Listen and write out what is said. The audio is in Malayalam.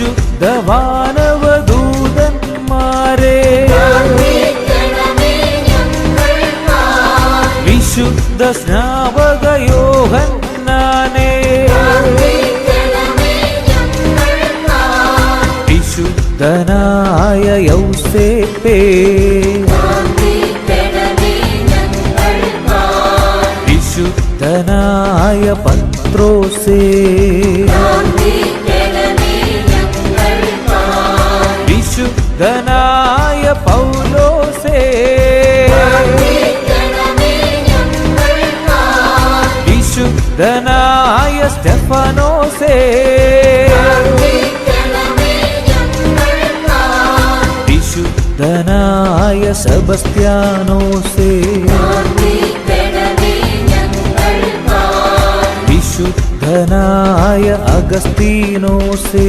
വിശുദ്ധ വാനവദൂതന്മാരെ, വിശുദ്ധ സ്നാപക യോഹന്നാനെ, വിശുദ്ധനായ യൗസേപ്പേ, വിശുദ്ധനായ പത്രോസേ, വിശുദ്ധനായ പൗലോസേ, വിശുദ്ധനായ സ്റ്റെഫാനോസേ, വിശുദ്ധനായ സെബസ്ത്യാനോസേ, വിശുദ്ധനായ അഗസ്തീനോസേ.